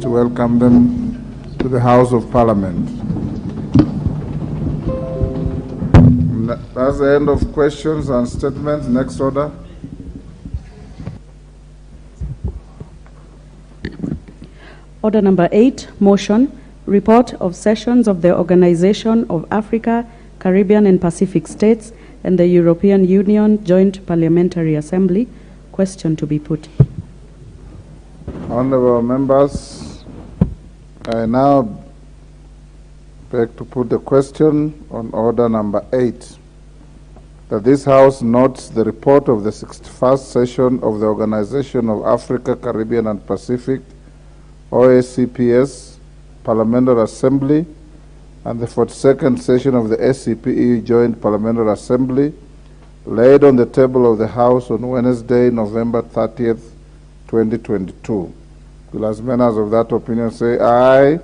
to welcome them to the House of Parliament. That's the end of questions and statements. Next order. Order number 8, motion, report of sessions of the Organization of Africa, Caribbean and Pacific States and the European Union Joint Parliamentary Assembly. Question to be put. Honorable members, I now beg to put the question on order number 8, that this House notes the report of the 61st session of the Organization of Africa, Caribbean and Pacific, OACPS, Parliamentary Assembly, and the 42nd session of the SCPE Joint Parliamentary Assembly, laid on the table of the House on Wednesday, November 30th, 2022. Will as many as of that opinion say aye? Aye.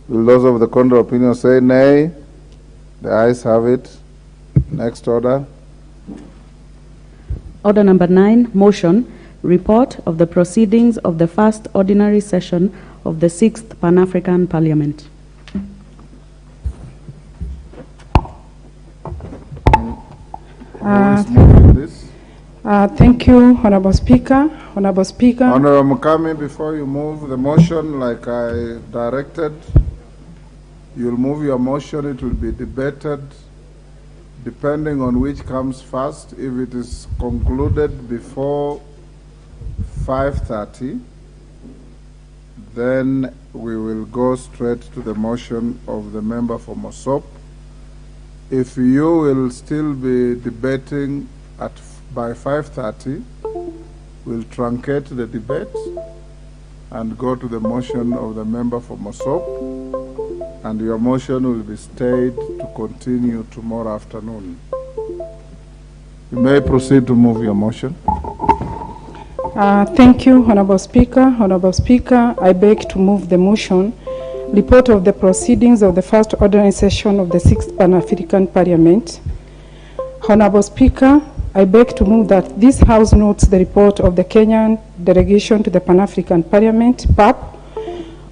Will those of the contrary opinion say nay? The ayes have it. Next order. Order number 9, motion, report of the proceedings of the first ordinary session of the 6th Pan-African Parliament. Thank you, Honorable Speaker. Honorable Speaker. Honorable Mukami, before you move the motion like I directed, you'll move your motion. It will be debated depending on which comes first. If it is concluded before 5:30, then we will go straight to the motion of the member for Mosop. If you will still be debating by 5:30, we'll truncate the debate and go to the motion of the member for Mosop, and your motion will be stayed to continue tomorrow afternoon. You may proceed to move your motion. Thank you, Honorable Speaker. Honorable Speaker, I beg to move the motion, report of the proceedings of the first ordinary session of the 6th Pan-African Parliament. Honorable Speaker, I beg to move that this House notes the report of the Kenyan delegation to the Pan-African Parliament, PAP,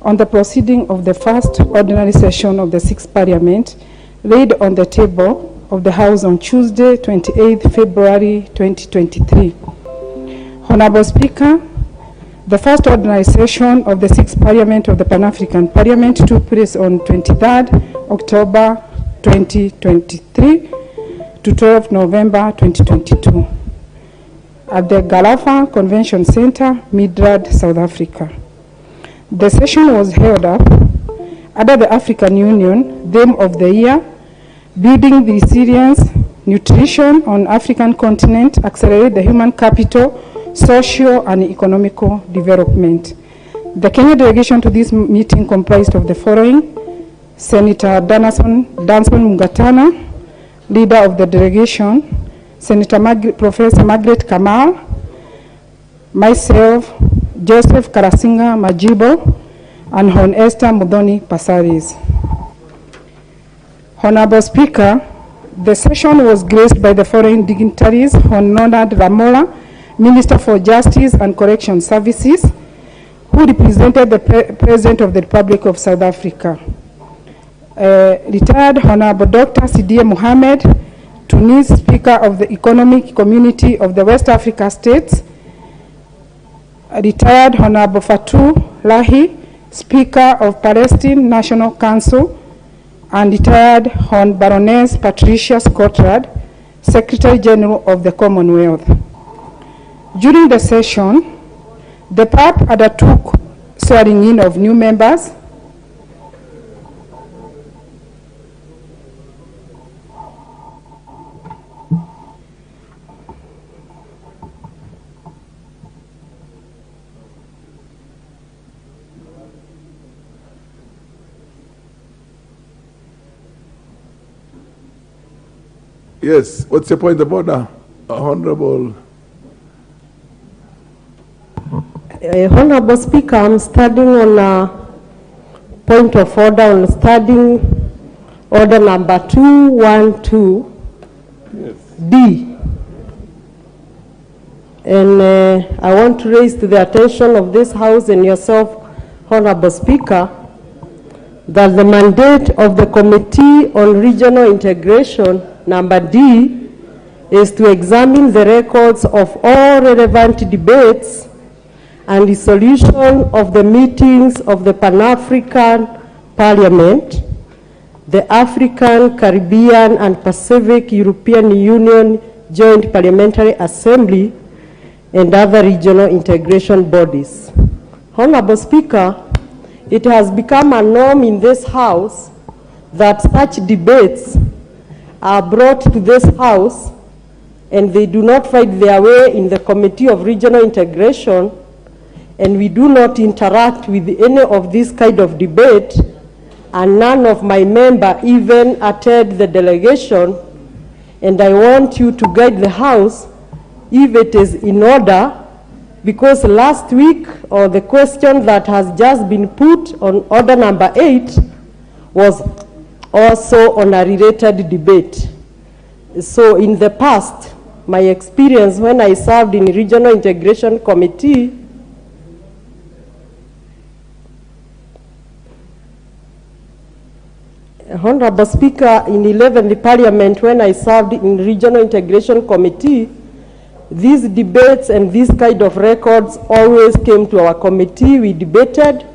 on the proceeding of the first ordinary session of the 6th Parliament, laid on the table of the House on Tuesday, 28th February 2023. Honorable Speaker, the first ordinary session of the 6th Parliament of the Pan-African Parliament took place on 23rd October 2023 to 12th November 2022 at the Galafa Convention Center, Midrad, South Africa. The session was held up under the African Union theme of the year, Building Resilience, Nutrition on African Continent, Accelerate the Human Capital, Social and Economical Development. The Kenya delegation to this meeting comprised of the following: Senator Danson Mungatana, leader of the delegation, Senator Professor Margaret Kamal, myself, Joseph Karasinga Majibo, and Hon Esther Mudhoni Pasaris. Honorable Speaker, the session was graced by the following dignitaries: Hon Leonard Ramola, Minister for Justice and Correction Services, who represented the President of the Republic of South Africa. Retired Honorable Dr. Sidia Mohamed, Tunis Speaker of the Economic Community of the West Africa States. Retired Honorable Fatou Lahi, Speaker of Palestine National Council. And retired Hon Baroness Patricia Scottrad, Secretary General of the Commonwealth. During the session, the PAP undertook swearing in of new members, Yes, what's the point of order, Honorable? Honorable Speaker, I'm starting on a point of order on starting order number 212. Yes. D. And I want to raise to the attention of this House and yourself, Honorable Speaker, that the mandate of the Committee on Regional Integration, number D, is to examine the records of all relevant debates and resolution of the meetings of the Pan-African Parliament, the African, Caribbean, and Pacific European Union Joint Parliamentary Assembly, and other regional integration bodies. Honorable Speaker, it has become a norm in this House that such debates are brought to this House and they do not find their way in the Committee of Regional Integration, and we do not interact with any of this kind of debate, and none of my members even attend the delegation. And I want you to guide the House if it is in order, because last week, or the question that has just been put on order number 8 was also on a related debate. So in the past, my experience when I served in Regional Integration Committee, Honorable Speaker, in 11th Parliament, when I served in Regional Integration Committee, these debates and these kind of records always came to our committee. We debated,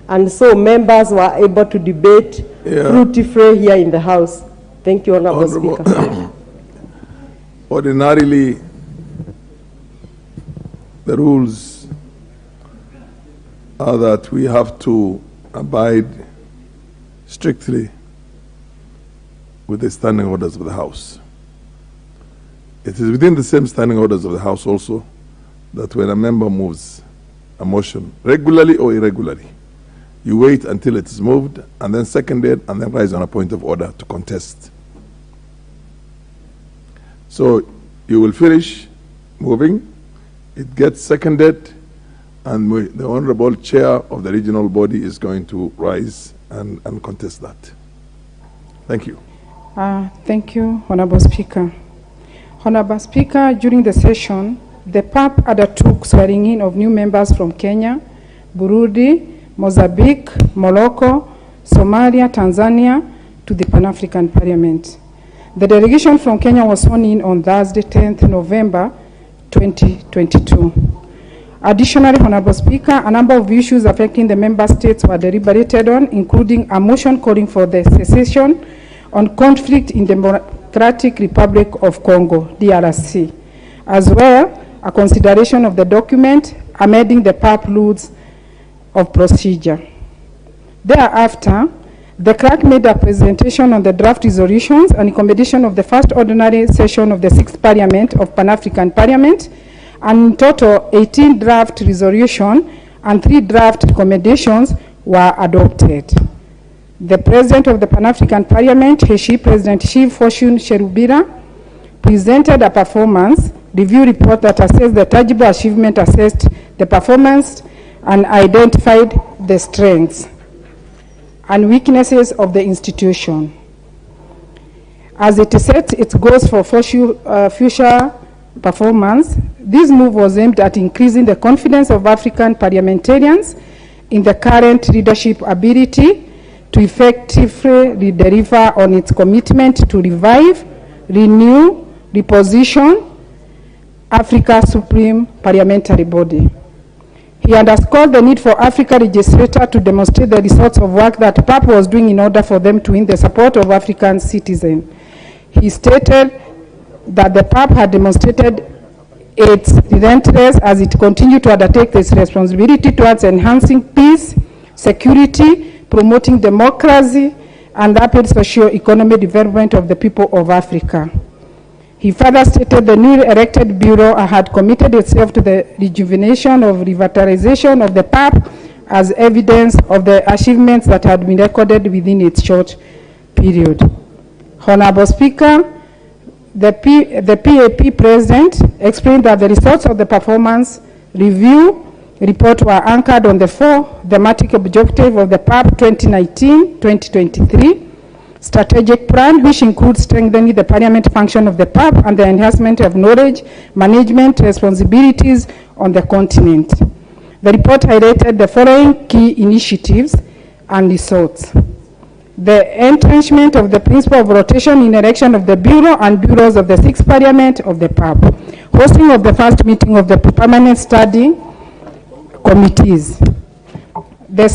and so members were able to debate fruitfully here in the House. Thank you, Honorable Speaker. Ordinarily, the rules are that we have to abide strictly with the standing orders of the House. It is within the same standing orders of the House also that when a member moves a motion, regularly or irregularly, you wait until it is moved and then seconded and then rise on a point of order to contest. So you will finish moving, it gets seconded, and the Honorable Chair of the regional body is going to rise and contest that. Thank you. Thank you, Honorable Speaker. Honorable Speaker, during the session, the PAP undertook swearing in of new members from Kenya, Burundi, Mozambique, Morocco, Somalia, Tanzania to the Pan-African Parliament. The delegation from Kenya was sworn in on Thursday, 10th November 2022. Additionally, Honorable Speaker, a number of issues affecting the member states were deliberated on, including a motion calling for the cessation on conflict in the Democratic Republic of Congo, DRC, as well a consideration of the document amending the PAP rules of procedure. Thereafter, the clerk made a presentation on the draft resolutions and accommodation of the first ordinary session of the 6th Parliament of Pan-African Parliament, and in total 18 draft resolutions and 3 draft recommendations were adopted. The President of the Pan-African Parliament, President Shiv Fortune Cherubira, presented a performance review report that assessed the tangible achievement, assessed the performance, and identified the strengths and weaknesses of the institution. As it sets its goals for future performance, this move was aimed at increasing the confidence of African parliamentarians in the current leadership ability to effectively deliver on its commitment to revive, renew, reposition Africa's supreme parliamentary body. He underscored the need for Africa legislature to demonstrate the results of work that PAP was doing in order for them to win the support of African citizens. He stated that the PAP had demonstrated its relentless as it continued to undertake its responsibility towards enhancing peace, security, promoting democracy, and rapid socio-economic development of the people of Africa. He further stated the newly elected Bureau had committed itself to the rejuvenation of revitalization of the PAP as evidence of the achievements that had been recorded within its short period. Honorable Speaker, the PAP President explained that the results of the performance review report were anchored on the 4 thematic objectives of the PAP 2019-2023 strategic plan, which includes strengthening the parliament function of the PAP and the enhancement of knowledge management responsibilities on the continent. The report highlighted the following key initiatives and results. The entrenchment of the principle of rotation in election of the Bureau and Bureaus of the 6th Parliament of the PAP. Hosting of the first meeting of the permanent study committees. The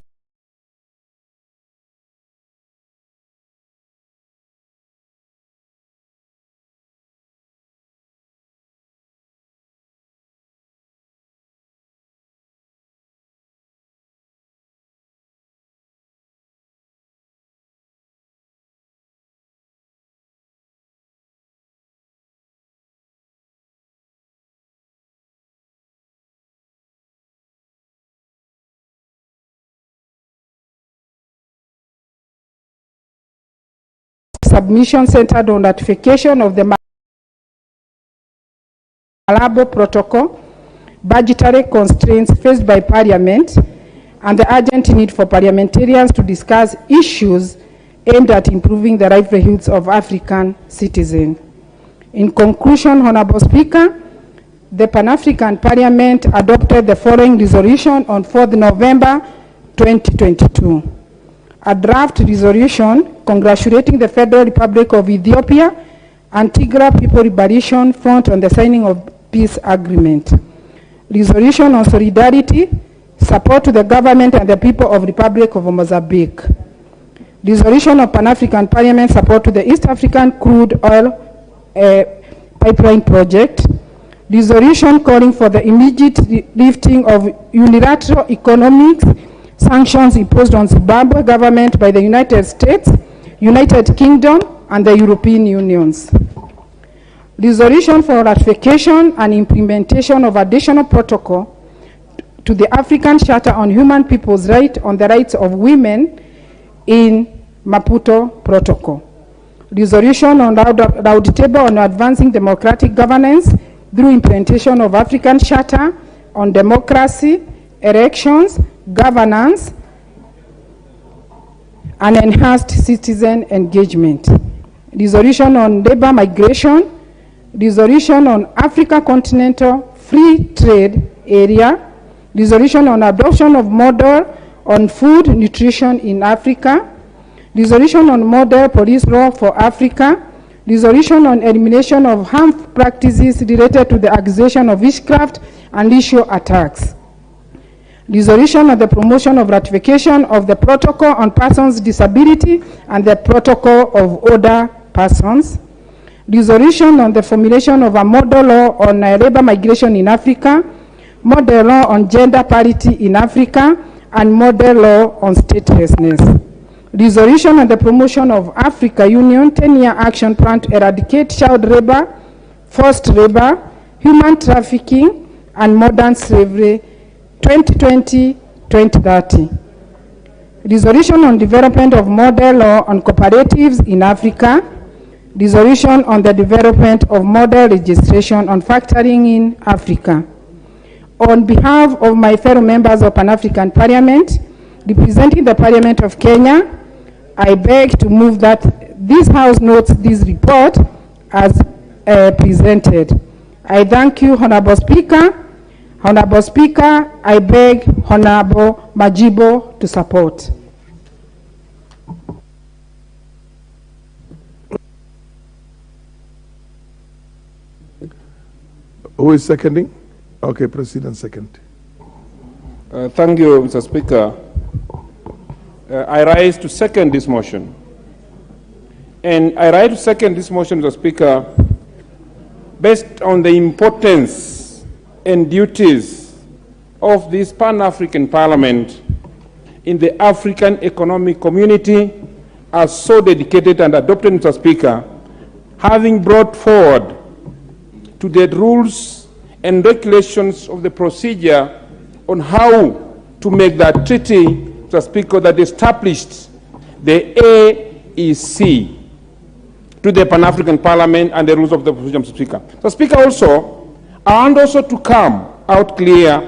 submission centered on ratification of the Malabo Protocol, budgetary constraints faced by Parliament, and the urgent need for parliamentarians to discuss issues aimed at improving the livelihoods of African citizens. In conclusion, Honorable Speaker, the Pan-African Parliament adopted the following resolution on 4th November 2022. A draft resolution congratulating the Federal Republic of Ethiopia and Tigray People Liberation Front on the signing of peace agreement. Resolution on solidarity, support to the government and the people of Republic of Mozambique. Resolution of Pan-African Parliament support to the East African crude oil pipeline project. Resolution calling for the immediate lifting of unilateral economic sanctions imposed on Zimbabwe government by the United States, United Kingdom, and the European Unions. Resolution for ratification and implementation of additional protocol to the African Charter on Human People's Rights on the rights of women in Maputo Protocol. Resolution on roundtable on advancing democratic governance through implementation of African Charter on democracy, elections, governance, and enhanced citizen engagement. Resolution on labor migration. Resolution on Africa Continental Free Trade Area. Resolution on adoption of model on food nutrition in Africa. Resolution on model police law for Africa. Resolution on elimination of harmful practices related to the accusation of witchcraft and ritual attacks. Resolution on the promotion of ratification of the Protocol on Persons with Disability and the Protocol of Older Persons. Resolution on the formulation of a model law on labor migration in Africa, model law on gender parity in Africa, and model law on statelessness. Resolution on the promotion of Africa Union 10-year action plan to eradicate child labor, forced labor, human trafficking, and modern slavery 2020-2030. Resolution on development of model law on cooperatives in Africa. Resolution on the development of model registration on factoring in Africa. On behalf of my fellow members of Pan-African Parliament, representing the Parliament of Kenya, I beg to move that this House notes this report as presented. I thank you, Honorable Speaker. Honorable Speaker, I beg Honorable Majibo to support. Who is seconding? Okay, President, second. Thank you, Mr. Speaker. I rise to second this motion. And I rise to second this motion, Mr. Speaker, based on the importance and duties of this Pan-African Parliament in the African Economic Community as so dedicated and adopted, Mr. Speaker, having brought forward to the rules and regulations of the procedure on how to make that treaty, Mr. Speaker, that established the AEC to the Pan-African Parliament and the rules of the procedure, Mr. Speaker. Mr. Speaker, also, I want also to come out clear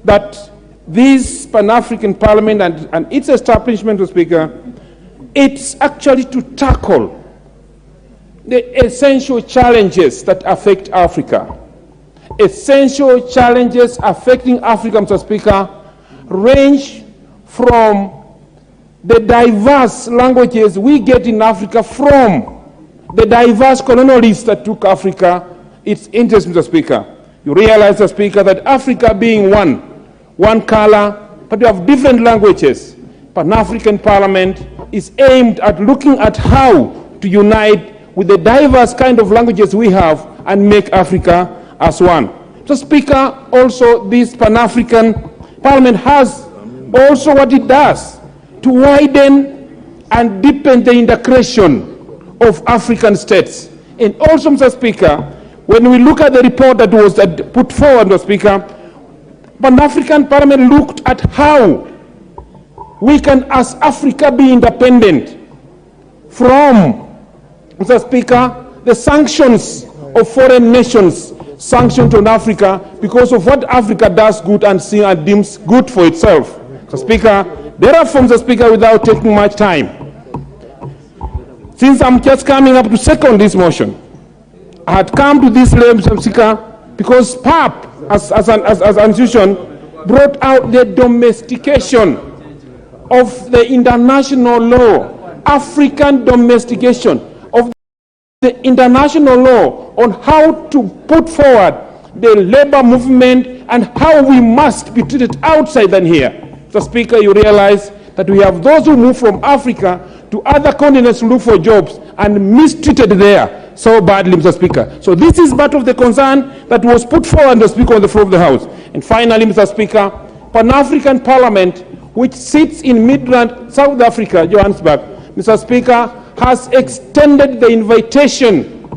that this Pan-African Parliament and its establishment, Mr. Speaker, it's actually to tackle the essential challenges that affect Africa. essential challenges affecting Africa, Mr. Speaker, range from the diverse languages we get in Africa from the diverse colonialists that took Africa its interest, Mr. Speaker. You realize, Mr. Speaker, that Africa being one color, but we have different languages. Pan-African Parliament is aimed at looking at how to unite with the diverse kind of languages we have and make Africa as one. Mr. Speaker, also this Pan-African Parliament has also what it does to widen and deepen the integration of African states. And also, Mr. Speaker, when we look at the report that was put forward, Mr. Speaker, Pan-African Parliament looked at how we can, as Africa, be independent from, Mr. Speaker, the sanctions of foreign nations sanctioned on Africa because of what Africa does good and deems good for itself. Mr. Speaker, therefore, Mr. Speaker, without taking much time, since I'm just coming up to second this motion, I had come to this level, Mr. Speaker, because PAP, as an institution, brought out the domestication of the international law, African domestication of the international law on how to put forward the labor movement and how we must be treated outside than here. Mr. Speaker, you realize that we have those who move from Africa to other continents to look for jobs and mistreated there so badly, Mr. Speaker. So this is part of the concern that was put forward, Mr. Speaker, on the floor of the House. And finally, Mr. Speaker, Pan-African Parliament, which sits in Midrand, South Africa, Johannesburg, Mr. Speaker, has extended the invitation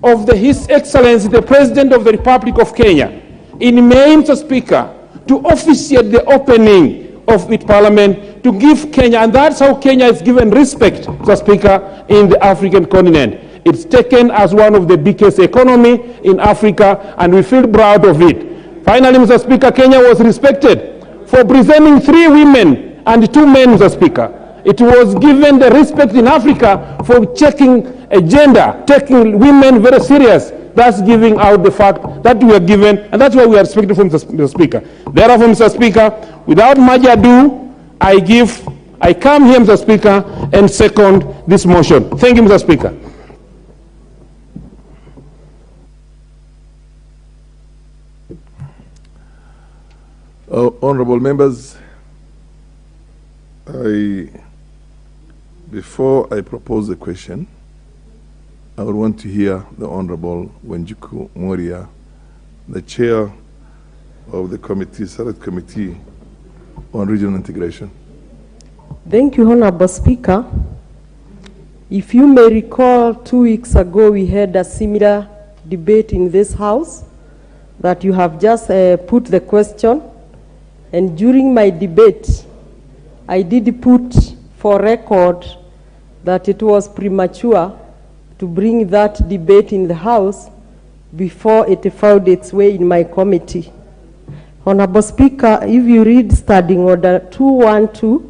of His Excellency, the President of the Republic of Kenya, in May, Mr. Speaker, to officiate the opening of its parliament to give Kenya, and that's how Kenya is given respect, Mr. Speaker, in the African continent. It's taken as one of the biggest economy in Africa, and we feel proud of it. Finally, Mr. Speaker, Kenya was respected for presenting 3 women and 2 men, Mr. Speaker. It was given the respect in Africa for checking a gender, taking women very serious. That's giving out the fact that we are given, and that's why we are respected from Mr. Speaker. Therefore, Mr. Speaker, without much ado, I come here, Mr. Speaker, and second this motion. Thank you, Mr. Speaker. Honorable members, before I propose the question, I would want to hear the Honorable Wenjuku Moria, the chair of the committee, Select Committee on Regional Integration. Thank you, Honorable Speaker. If you may recall, 2 weeks ago we had a similar debate in this House that you have just put the question. And during my debate, I did put for record that it was premature to bring that debate in the House before it found its way in my committee. Honorable Speaker, if you read Standing Order 212,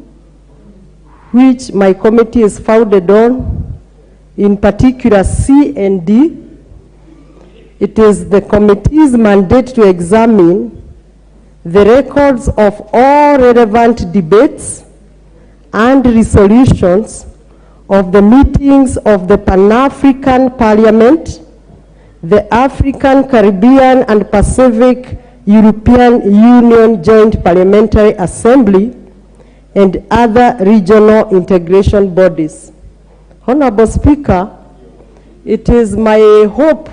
which my committee is founded on, in particular C and D, it is the committee's mandate to examine the records of all relevant debates and resolutions of the meetings of the Pan-African Parliament, the African, Caribbean, and Pacific European Union Joint Parliamentary Assembly, and other regional integration bodies. Honorable Speaker, it is my hope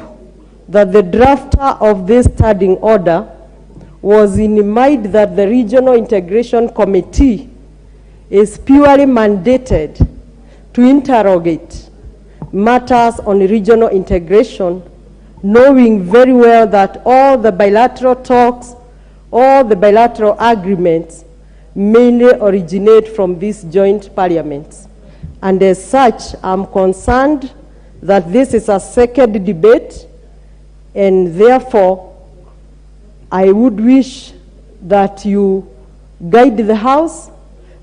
that the drafter of this standing order was in mind that the Regional Integration Committee is purely mandated to interrogate matters on regional integration, knowing very well that all the bilateral talks, all the bilateral agreements mainly originate from these joint parliaments. And as such, I'm concerned that this is a second debate, and therefore I would wish that you guide the House,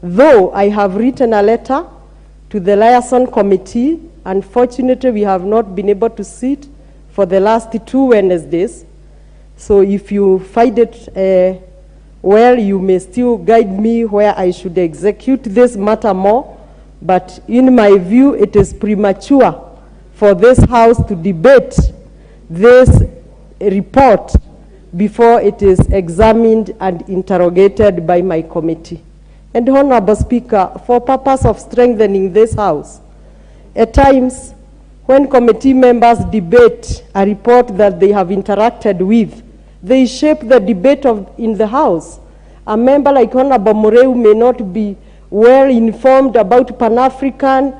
though I have written a letter to the Liaison Committee. Unfortunately, we have not been able to sit for the last 2 Wednesdays, So if you find it well, you may still guide me where I should execute this matter more. But in my view, it is premature for this House to debate this report before it is examined and interrogated by my committee. And Honorable Speaker, for purpose of strengthening this House, at times when committee members debate a report that they have interacted with, they shape the debate in the House. A member like Honorable Mureu may not be well informed about Pan-African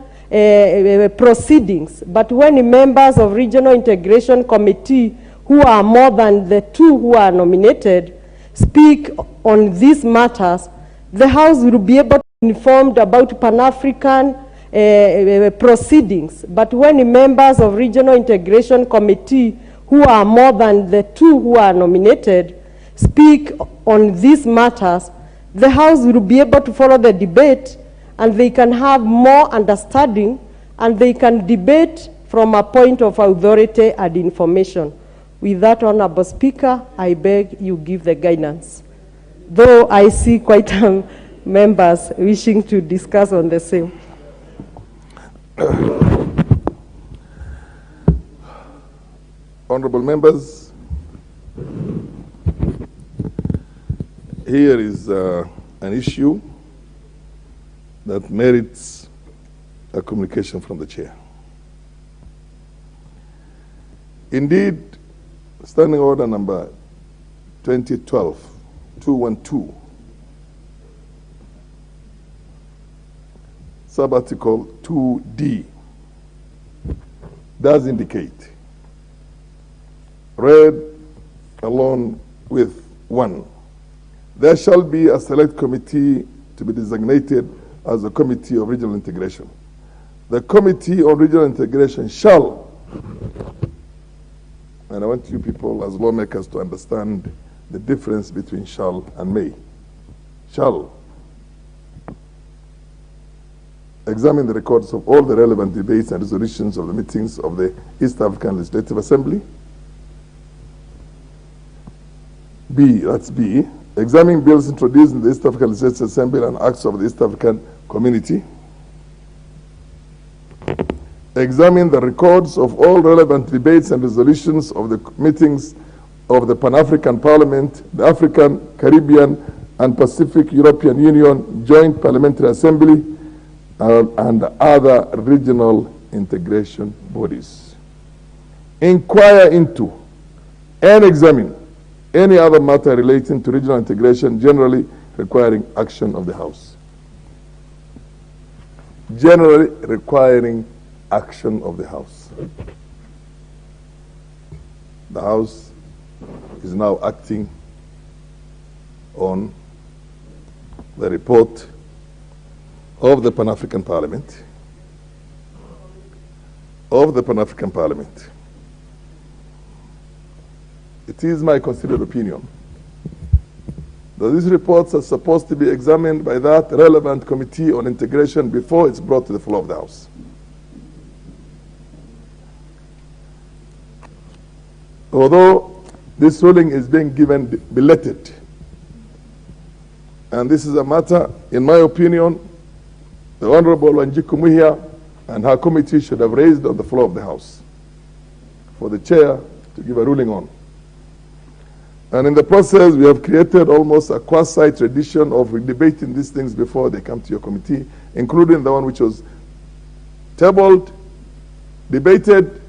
proceedings, but when members of Regional Integration Committee, who are more than the two who are nominated, speak on these matters, the House will be able to be informed about Pan-African proceedings. But when members of Regional Integration Committee, who are more than the two who are nominated, speak on these matters, the House will be able to follow the debate, and they can have more understanding, and they can debate from a point of authority and information. With that, Honorable Speaker, I beg you give the guidance. Though I see quite members wishing to discuss on the same. Honorable members, here is an issue that merits a communication from the chair. Indeed, Standing Order number 2012-212, sub-article 2D, does indicate, read along with 1, there shall be a select committee to be designated as a committee of regional integration. The committee on regional integration shall, and I want you people as lawmakers to understand the difference between shall and may. Shall examine the records of all the relevant debates and resolutions of the meetings of the East African Legislative Assembly. B, that's B, examine bills introduced in the East African Legislative Assembly and acts of the East African Community. Examine the records of all relevant debates and resolutions of the meetings of the Pan-African Parliament, the African, Caribbean, and Pacific European Union Joint Parliamentary Assembly, and other regional integration bodies. Inquire into and examine any other matter relating to regional integration generally requiring action of the House. Generally requiring action of the House. The House is now acting on the report of the Pan-African Parliament, It is my considered opinion that these reports are supposed to be examined by that relevant committee on integration before it's brought to the floor of the House. Although this ruling is being given belated, and this is a matter, in my opinion, the Honorable Wanjiku Muhia and her committee should have raised on the floor of the House for the chair to give a ruling on. And in the process, we have created almost a quasi-tradition of debating these things before they come to your committee, including the one which was tabled, debated,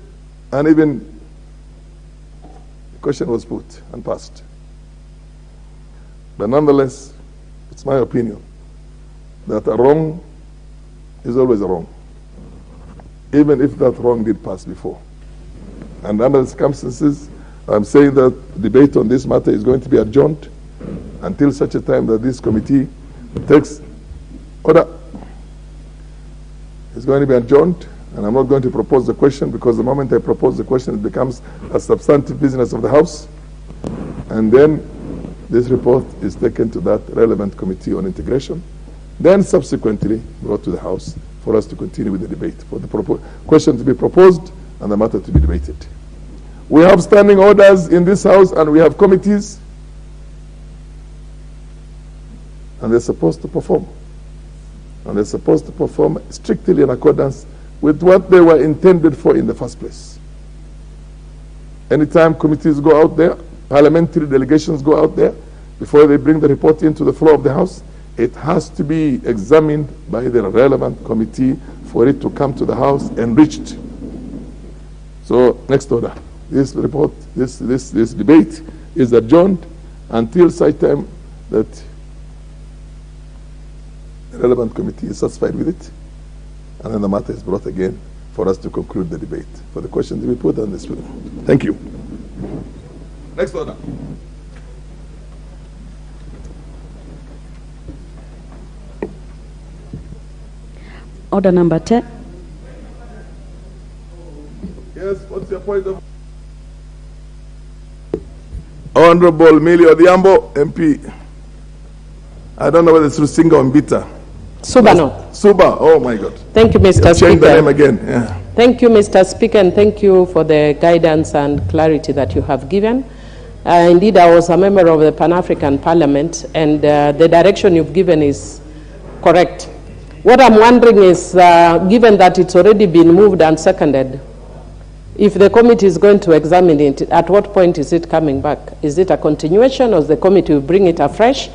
and even the question was put and passed. But nonetheless, it's my opinion that a wrong is always a wrong, even if that wrong did pass before. And under the circumstances, I'm saying that debate on this matter is going to be adjourned until such a time that this committee takes order. It's going to be adjourned, and I'm not going to propose the question, because the moment I propose the question, it becomes a substantive business of the House. And then this report is taken to that relevant committee on integration, then subsequently brought to the House for us to continue with the debate, for the question to be proposed and the matter to be debated. We have standing orders in this house and we have committees, and they're supposed to perform. And they're supposed to perform strictly in accordance with what they were intended for in the first place. Anytime committees go out there, parliamentary delegations go out there, before they bring the report into the floor of the House, it has to be examined by the relevant committee for it to come to the House enriched. So, next order. This report, this debate is adjourned until such time that the relevant committee is satisfied with it, and then the matter is brought again for us to conclude the debate. For the questions to be put on this bill. Thank you. Next order. Order number 10. Yes, what's your point of? Honorable Millie Odhiambo, MP. I don't know whether it's Rusinga or Mbita. Subano. Suba, oh my God. Thank you, Mr. Speaker. Change the name again. Yeah. Thank you, Mr. Speaker, and thank you for the guidance and clarity that you have given. Indeed, I was a member of the Pan-African Parliament, and the direction you've given is correct. What I'm wondering is, given that it's already been moved and seconded, if the committee is going to examine it, at what point is it coming back? Is it a continuation, or the committee will bring it afresh?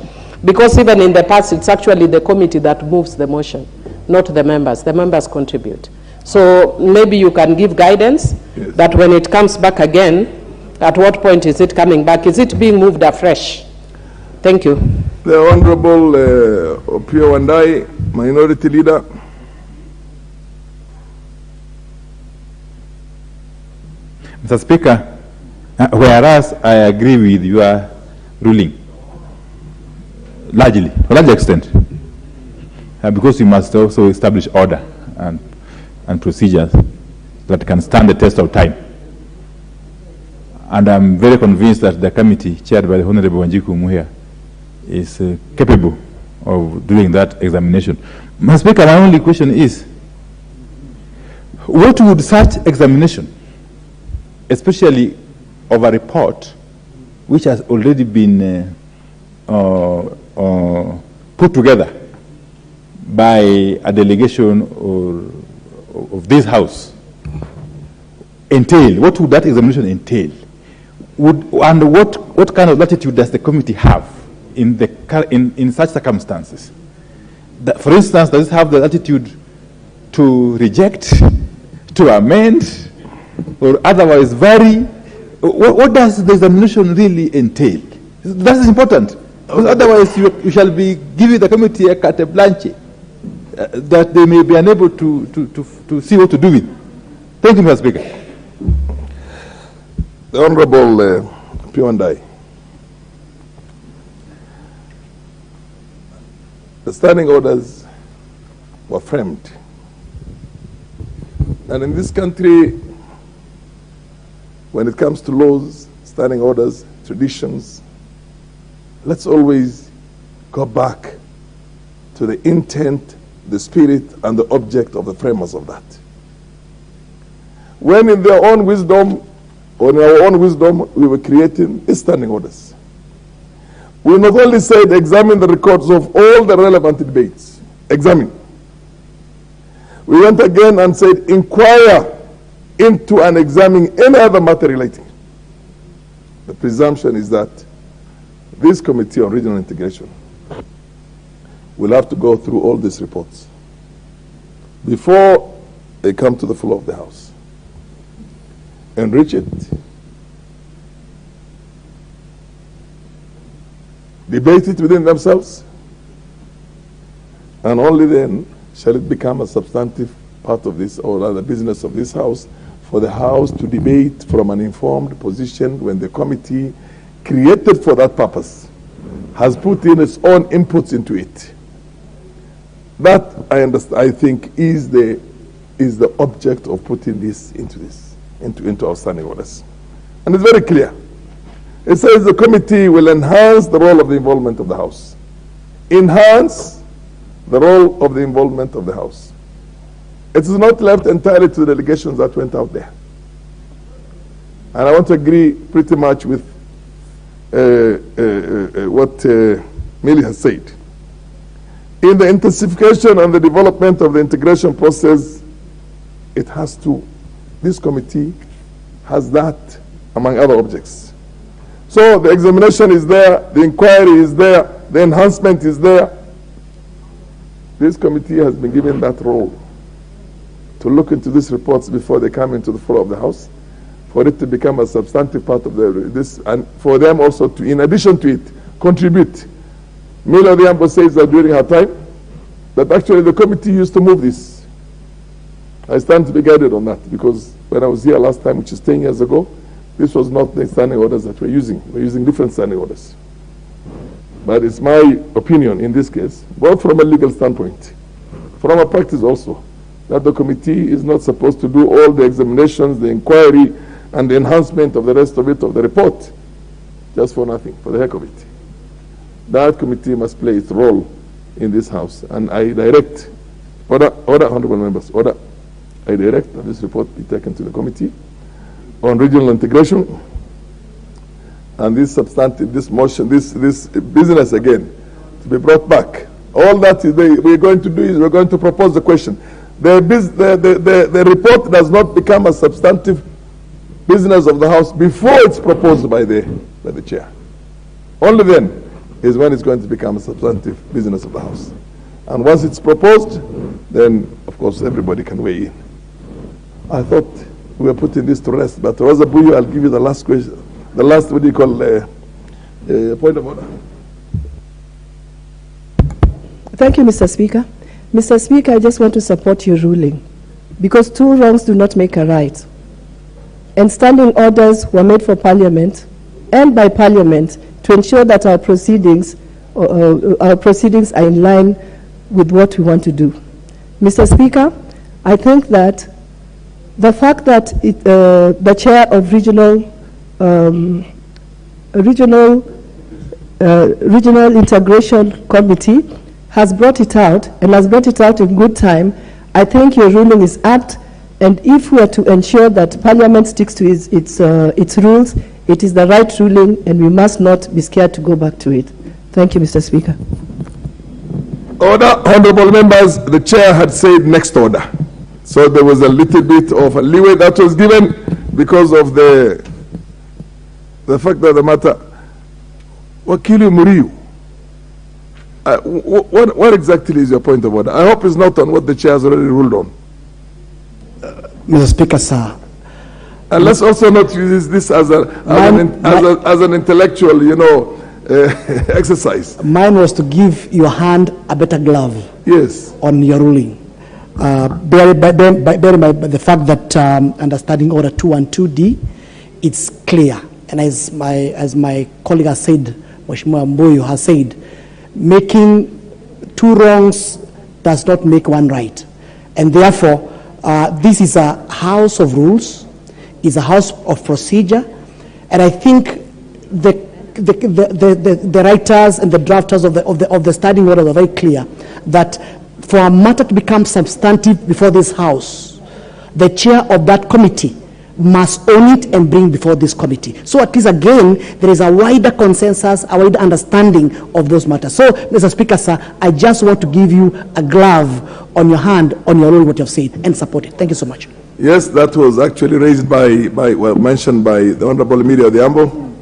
Because even in the past, it's actually the committee that moves the motion, not the members. The members contribute. So maybe you can give guidance that when it comes back again, at what point is it coming back? Is it being moved afresh? Thank you. The Honorable Opio Wandai, Minority Leader. Mr. Speaker, whereas I agree with your ruling, largely, to a large extent, because we must also establish order and procedures that can stand the test of time. And I'm very convinced that the committee chaired by the Honorable Wanjiku Muhia is capable of doing that examination. Mr. Speaker, my only question is, what would such examination, especially of a report which has already been put together by a delegation of this House, entail? What would that examination entail? And what kind of latitude does the committee have in such circumstances? For instance, does it have the latitude to reject, to amend, or otherwise vary? What does the examination really entail? That is important. Otherwise, you shall be giving the committee a carte blanche that they may be unable to see what to do with. Thank you, Mr. Speaker. The Honorable Piondai. The standing orders were framed. And in this country, when it comes to laws, standing orders, traditions, let's always go back to the intent, the spirit, and the object of the framers of that. When in their own wisdom, or in our own wisdom, we were creating these standing orders, we not only said examine the records of all the relevant debates, examine. We went again and said inquire into and examine any other matter relating. The presumption is that this Committee on Regional Integration will have to go through all these reports before they come to the floor of the House. Enrich it, debate it within themselves, and only then shall it become a substantive part of this, or rather business of this House, for the House to debate from an informed position when the committee created for that purpose has put in its own inputs into it. That, I think, is the object of putting this into our standing orders. And it's very clear. It says the committee will enhance the role of the involvement of the House. Enhance the role of the involvement of the House. It is not left entirely to the delegations that went out there. And I want to agree pretty much with what Millie has said. In the intensification and the development of the integration process, it has to, this committee has that among other objects. So the examination is there, the inquiry is there, the enhancement is there. This committee has been given that role to look into these reports before they come into the floor of the House, for it to become a substantive part of this, and for them also to, in addition to it, contribute. Mila Diambo says that during her time, that actually the committee used to move this. I stand to be guided on that, because when I was here last time, which is 10 years ago, this was not the standing orders that we're using. We're using different standing orders. But it's my opinion in this case, both from a legal standpoint, from a practice also, that the committee is not supposed to do all the examinations, the inquiry, and the enhancement of the rest of it, of the report, just for nothing, for the heck of it. That committee must play its role in this House. And I direct, order, honorable members, order. I direct that this report be taken to the committee on regional integration, and this substantive, this motion, this business again, to be brought back. All that we're going to do is we're going to propose the question. The report does not become a substantive business of the House before it's proposed by the chair. Only then is when it's going to become a substantive business of the House. And once it's proposed, then of course everybody can weigh in. I thought we were putting this to rest, but Rosa Buyu, I'll give you the last question. The last, what do you call, point of order. Thank you, Mr. Speaker. Mr. Speaker, I just want to support your ruling, because two wrongs do not make a right. And standing orders were made for Parliament and by Parliament to ensure that our proceedings are in line with what we want to do. Mr. Speaker, I think that the fact that the chair of regional integration committee has brought it out, and has brought it out in good time, I think your ruling is apt. And if we are to ensure that Parliament sticks to its rules, it is the right ruling, and we must not be scared to go back to it. Thank you, Mr. Speaker. Order, honorable members, the chair had said next order. So there was a little bit of a leeway that was given because of the fact that the matter. Wakili Muriu, what exactly is your point of order? I hope it's not on what the chair has already ruled on. Mr. Speaker, sir. And let's also not use this as an intellectual, exercise. Mine was to give your hand a better glove. Yes. On your ruling. Bear in mind the fact that understanding order 212D, it's clear. And as my colleague has said, Mheshimiwa Mboyo has said, making two wrongs does not make one right. And therefore, this is a house of rules, is a house of procedure, and I think the writers and the drafters of the standing order are very clear that for a matter to become substantive before this House, the chair of that committee must own it and bring before this committee. So at least again, there is a wider consensus, a wider understanding of those matters. So, Mr. Speaker, sir, I just want to give you a glove on your hand, on your own, what you have said, and support it. Thank you so much. Yes, that was actually raised mentioned by the Honorable Emilia Odhiambo,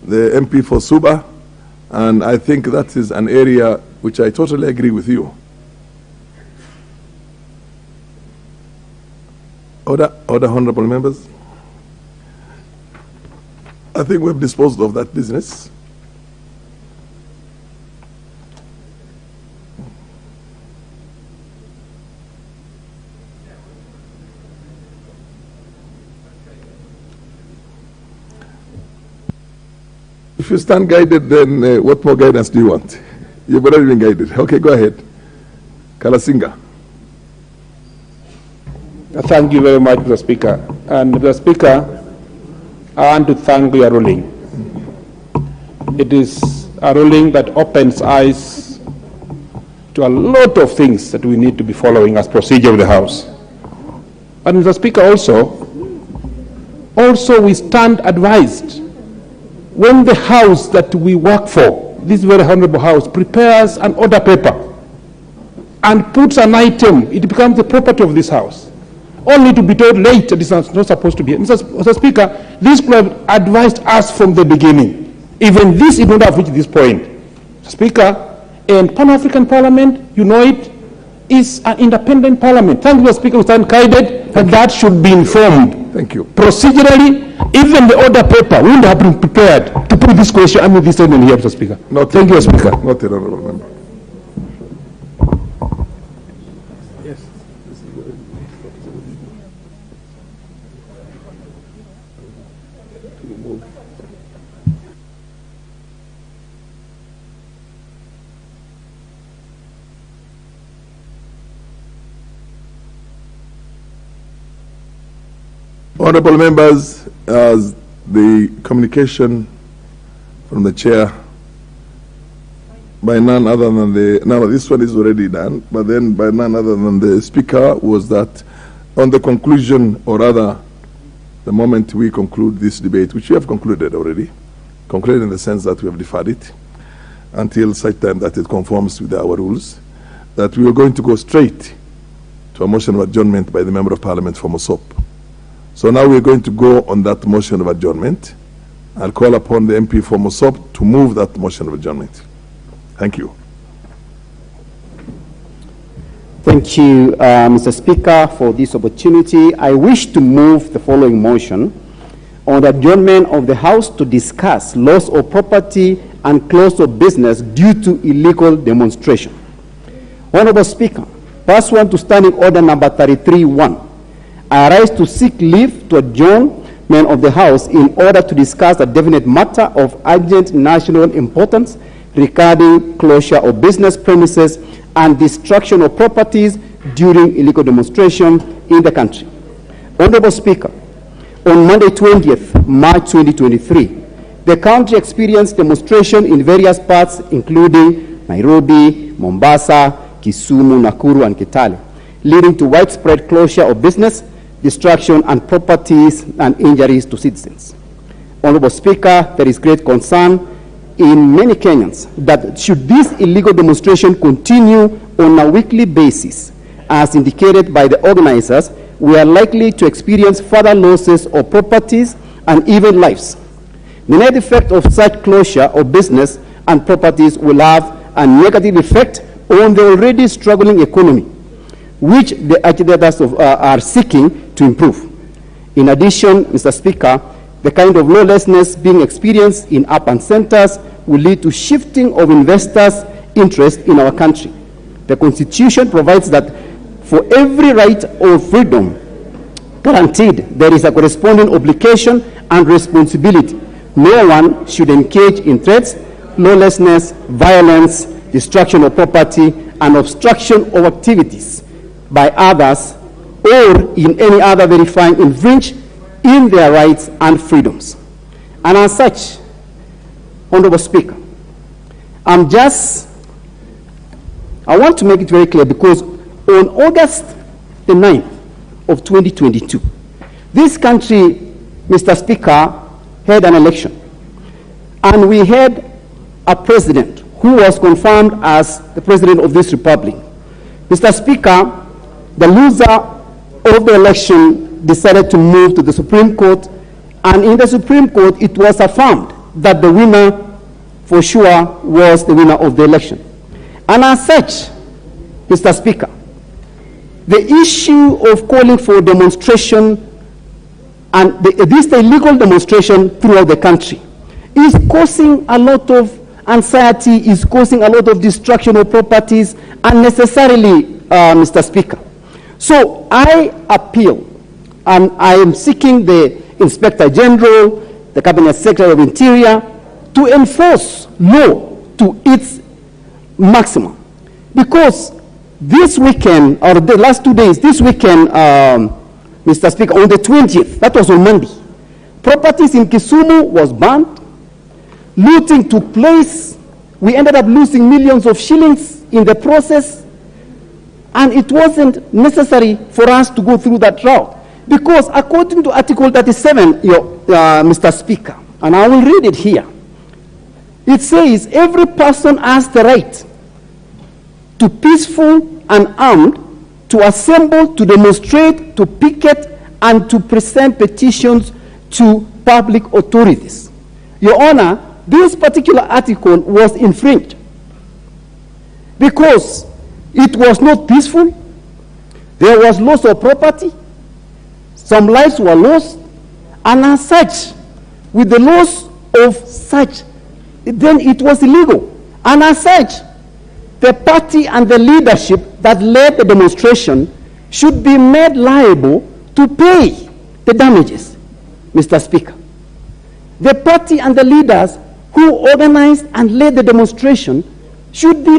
the MP for Suba, and I think that is an area which I totally agree with you. Order, honorable members. I think we've disposed of that business. If you stand guided, then what more guidance do you want? You've already been guided. Okay, go ahead. Kalasinga. Thank you very much, Mr. Speaker. And Mr. Speaker, I want to thank your ruling. It is a ruling that opens eyes to a lot of things that we need to be following as procedure of the House. And Mr. Speaker, also, also we stand advised when the house that we work for, this very honorable house, prepares an order paper and puts an item, it becomes the property of this house, only to be told later this is not supposed to be. Mr. Speaker, this club advised us from the beginning. Even this is not have reached this point. Mr. Speaker, and Pan-African Parliament, you know it, is an independent parliament. Thank you, Mr. Speaker, we stand guided, and that should be informed. Thank you. Procedurally, even the order paper wouldn't have been prepared to put this question, I mean this statement here, Mr. Speaker. Thank you, Mr. Speaker. Not the honorable member. Honorable members, as the communication from the chair by none other than this one is already done, but then by none other than the speaker, was that on the conclusion, or rather the moment we conclude this debate, which we have concluded already, concluded in the sense that we have deferred it until such time that it conforms with our rules, that we are going to go straight to a motion of adjournment by the Member of Parliament for Mosop. So now we're going to go on that motion of adjournment. I'll call upon the MP for Mosop to move that motion of adjournment. Thank you. Thank you, Mr. Speaker, for this opportunity. I wish to move the following motion on the adjournment of the House to discuss loss of property and close of business due to illegal demonstration. Honorable Speaker, pursuant to Standing Order number 33-1, I rise to seek leave to adjournment of the House in order to discuss a definite matter of urgent national importance regarding closure of business premises and destruction of properties during illegal demonstration in the country. Honorable Speaker, on Monday 20th March 2023, the country experienced demonstration in various parts including Nairobi, Mombasa, Kisumu, Nakuru, and Kitale, leading to widespread closure of business, destruction and properties and injuries to citizens. Honorable Speaker, there is great concern in many Kenyans that should this illegal demonstration continue on a weekly basis, as indicated by the organizers, we are likely to experience further losses of properties and even lives. The net effect of such closure of business and properties will have a negative effect on the already struggling economy, which the agitators are seeking to improve. In addition, Mr. Speaker, the kind of lawlessness being experienced in urban centers will lead to shifting of investors' interest in our country. The Constitution provides that for every right or freedom guaranteed, there is a corresponding obligation and responsibility. No one should engage in threats, lawlessness, violence, destruction of property, and obstruction of activities by others, or in any other verifying infringe in their rights and freedoms. And as such, Honorable Speaker, I want to make it very clear, because on August the 9th of 2022, this country, Mr. Speaker, had an election. And we had a president who was confirmed as the president of this republic. Mr. Speaker, the loser of the election decided to move to the Supreme Court, and in the Supreme Court it was affirmed that the winner for sure was the winner of the election. And as such, Mr. Speaker, the issue of calling for demonstration and this illegal demonstration throughout the country is causing a lot of anxiety, is causing a lot of destruction of properties unnecessarily, Mr. Speaker. So I appeal, and I am seeking the Inspector General, the Cabinet Secretary of Interior, to enforce law to its maximum. Because this weekend, or the last 2 days, this weekend, Mr. Speaker, on the 20th, that was on Monday, properties in Kisumu was burned, looting took place, we ended up losing millions of shillings in the process, and it wasn't necessary for us to go through that route. Because according to Article 37, Mr. Speaker, and I will read it here, it says every person has the right to peaceful and armed to assemble, to demonstrate, to picket, and to present petitions to public authorities. Your Honor, this particular article was infringed because it was not peaceful. There was loss of property. Some lives were lost. And as such, with the loss of such, then it was illegal. And as such, the party and the leadership that led the demonstration should be made liable to pay the damages, Mr. Speaker. The party and the leaders who organized and led the demonstration should be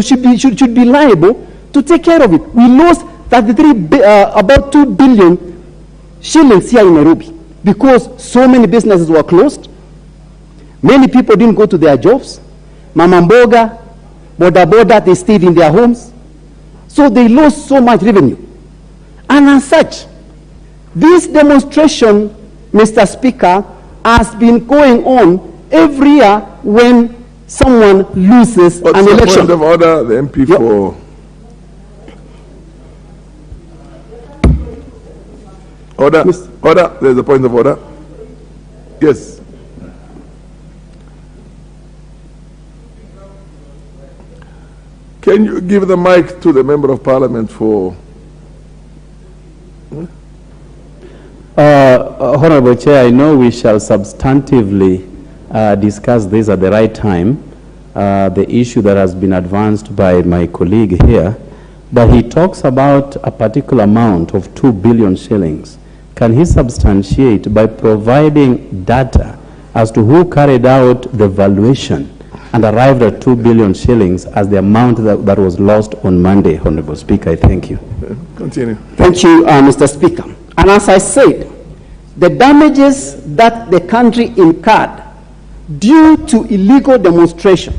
should be liable to take care of it. We lost about 2 billion shillings here in Nairobi because so many businesses were closed. Many people didn't go to their jobs. Mama Mboga, Boda Boda, they stayed in their homes. So they lost so much revenue. And as such, this demonstration, Mr. Speaker, has been going on every year when someone loses an election. What's the point of order? The MP for... Order, order, there's a point of order. Yes. Can you give the mic to the Member of Parliament for... Honorable Chair, I know we shall substantively discuss this at the right time, the issue that has been advanced by my colleague here, but he talks about a particular amount of 2 billion shillings. Can he substantiate by providing data as to who carried out the valuation and arrived at 2 billion shillings as the amount that was lost on Monday, Honorable Speaker? I thank you. Continue. Thank you, Mr. Speaker. And as I said, the damages that the country incurred due to illegal demonstration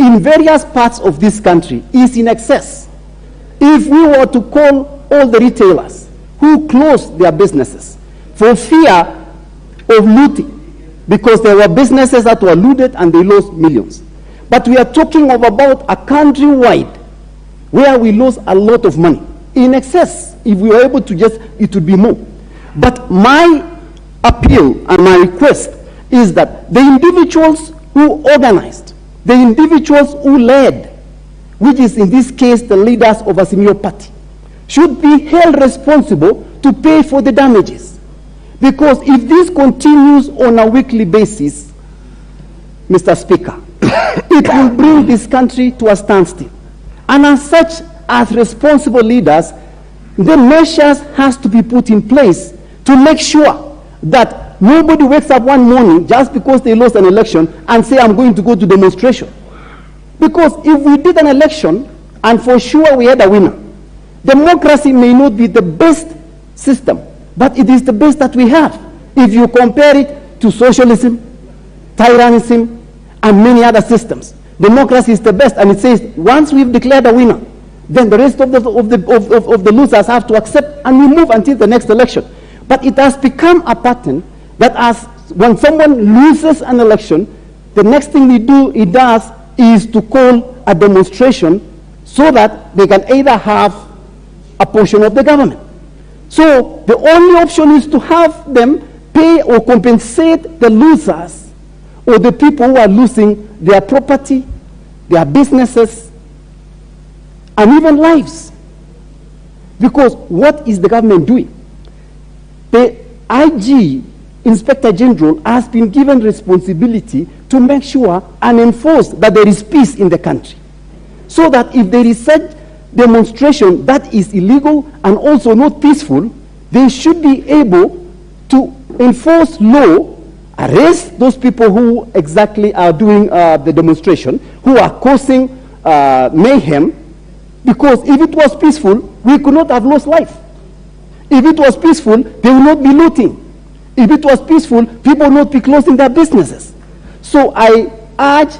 in various parts of this country is in excess. If we were to call all the retailers who closed their businesses for fear of looting, because there were businesses that were looted and they lost millions. But we are talking of about a countrywide where we lost a lot of money. In excess, if we were able to it would be more. But my appeal and my request is that the individuals who organized, the individuals who led, which is in this case the leaders of AZIMIO party, should be held responsible to pay for the damages. Because if this continues on a weekly basis, Mr. Speaker, it will bring this country to a standstill. And as such, as responsible leaders, the measures has to be put in place to make sure that nobody wakes up one morning just because they lost an election and say, I'm going to go to demonstration. Because if we did an election and for sure we had a winner, democracy may not be the best system, but it is the best that we have. If you compare it to socialism, tyrannism, and many other systems, democracy is the best. And it says, once we've declared a winner, then the rest of the losers have to accept, and we move until the next election. But it has become a pattern that when someone loses an election, the next thing it does is to call a demonstration so that they can either have a portion of the government. So the only option is to have them pay or compensate the losers or the people who are losing their property, their businesses, and even lives. Because what is the government doing? The IG, Inspector General, has been given responsibility to make sure and enforce that there is peace in the country. So that if there is such demonstration that is illegal and also not peaceful, they should be able to enforce law, arrest those people who exactly are doing the demonstration, who are causing mayhem, because if it was peaceful, we could not have lost life. If it was peaceful, they would not be looting. If it was peaceful, people would not be closing their businesses. So I urge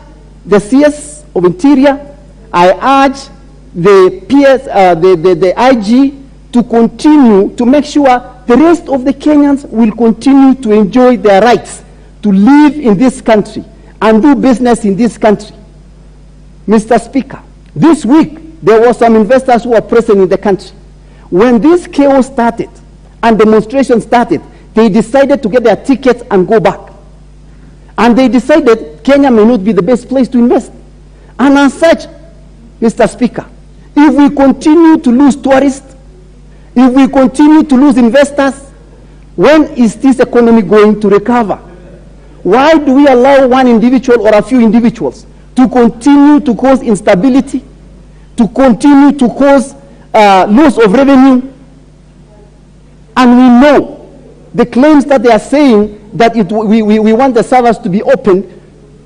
the CS of Interior, I urge the PS, the IG to continue to make sure the rest of the Kenyans will continue to enjoy their rights to live in this country and do business in this country. Mr. Speaker, this week there were some investors who were present in the country. When this chaos started and demonstrations started, they decided to get their tickets and go back. And they decided Kenya may not be the best place to invest. And as such, Mr. Speaker, if we continue to lose tourists, if we continue to lose investors, when is this economy going to recover? Why do we allow one individual or a few individuals to continue to cause instability, to continue to cause loss of revenue? And we know the claims that they are saying that we want the servers to be open.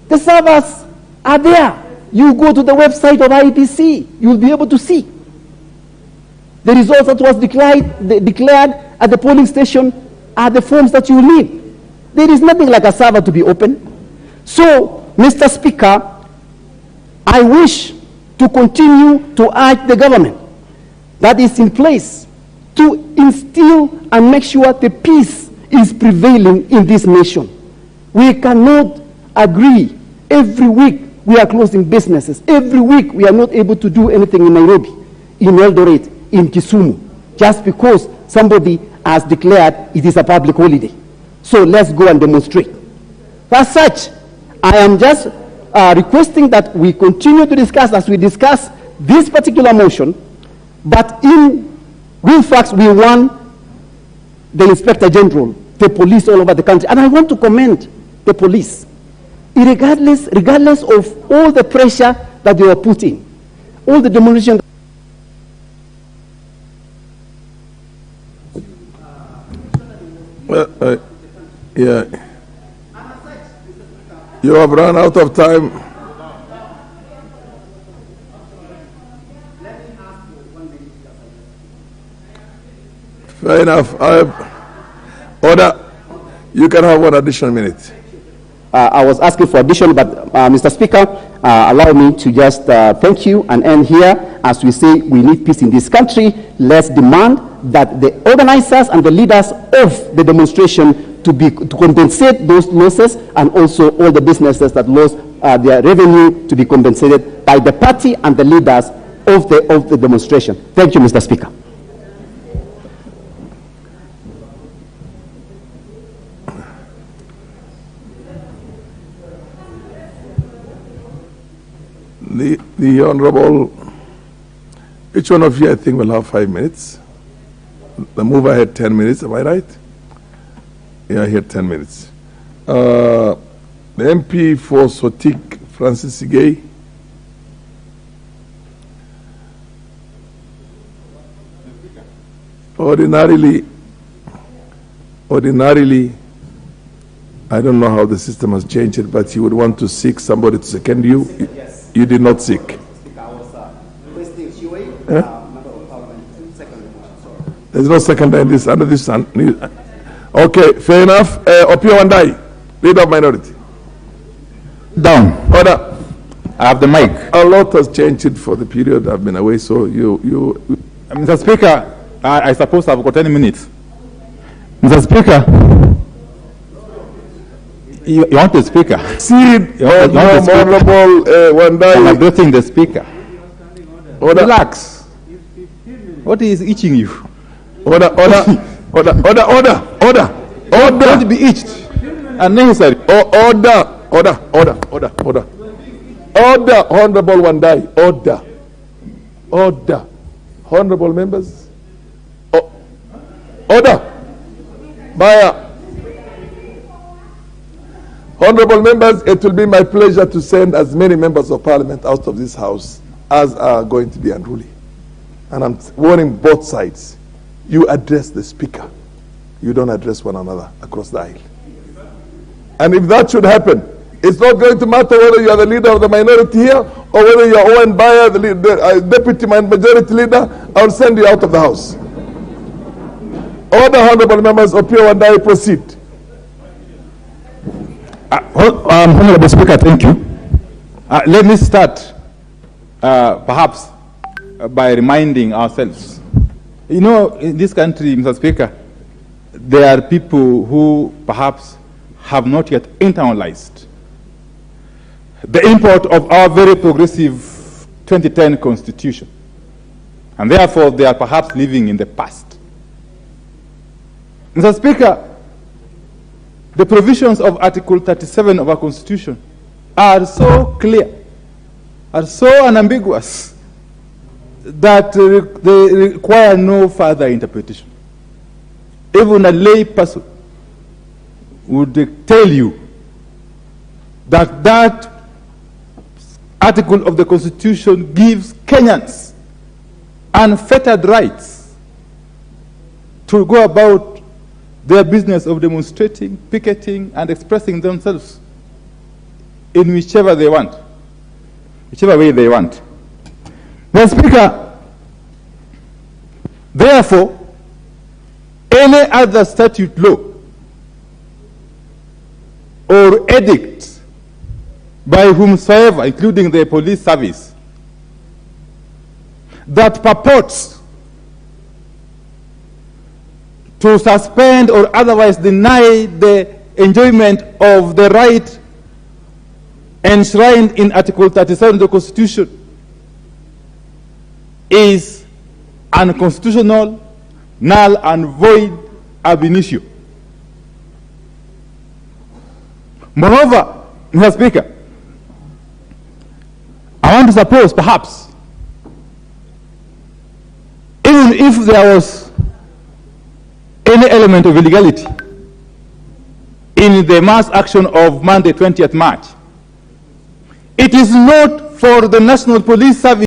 The servers are there. You go to the website of IEBC, you will be able to see. The results that was declared at the polling station are the forms that you will need. There is nothing like a server to be open. So, Mr. Speaker, I wish to continue to urge the government that is in place to instill and make sure the peace is prevailing in this nation. We cannot agree. Every week we are closing businesses. Every week we are not able to do anything in Nairobi, in Eldoret, in Kisumu, just because somebody has declared it is a public holiday. So let's go and demonstrate. As such, I am just requesting that we continue to discuss as we discuss this particular motion, but in real facts, we want the Inspector General, the police all over the country, and I want to commend the police, regardless of all the pressure that they were put in, all the demolition. Yeah. You have run out of time. Fair enough. Order. You can have 1 additional minute. I was asking for addition, but Mr. Speaker, allow me to just thank you and end here. As we say, we need peace in this country. Let's demand that the organizers and the leaders of the demonstration to compensate those losses, and also all the businesses that lost their revenue to be compensated by the party and the leaders of the demonstration. Thank you, Mr. Speaker. The Honorable, each one of you I think will have 5 minutes. The mover had 10 minutes, am I right? Yeah, he had 10 minutes. The MP for Sotik, Francis Sigay. Ordinarily, I don't know how the system has changed it, but you would want to seek somebody to second you. Yes. You did not seek. I was requesting Shiwei, member of parliament, second. There's no second in this, under this. Okay, fair enough. Opio Wandai, leader of minority. Down. Order. I have the mic. A lot has changed for the period I've been away, so you. Mr. Speaker, I suppose I've got 10 minutes. Mr. Speaker, you want the speaker? Honorable Wandai. I'm addressing the speaker. Order. Relax. What is itching you? Order. Don't be itched. Unnecessary. Order. Honorable Wandai. Order. Honorable members. Order. Baya. Honorable members, it will be my pleasure to send as many members of parliament out of this house as are going to be unruly. And I'm warning both sides. You address the speaker. You don't address one another across the aisle. And if that should happen, it's not going to matter whether you are the leader of the minority here or whether you are Owen Baya, the deputy majority leader. I will send you out of the house. Order, honorable members. Opio Wandai, proceed. Honorable Speaker, thank you. Let me start perhaps by reminding ourselves You know, in this country, Mr. Speaker, there are people who perhaps have not yet internalized the import of our very progressive 2010 Constitution. And therefore, they are perhaps living in the past. Mr. Speaker, the provisions of Article 37 of our Constitution are so clear, are so unambiguous, that they require no further interpretation. Even a lay person would tell you that that article of the Constitution gives Kenyans unfettered rights to go about their business of demonstrating, picketing, and expressing themselves in whichever they want, whichever way they want. Mr. Speaker, therefore, any other statute, law, or edict by whomsoever, including the police service, that purports to suspend or otherwise deny the enjoyment of the right enshrined in Article 37 of the Constitution is unconstitutional, null and void ab initio. Moreover, Mr. Speaker, I want to suppose, perhaps, even if there was any element of illegality in the mass action of Monday, 20th March, it is not for the National Police Service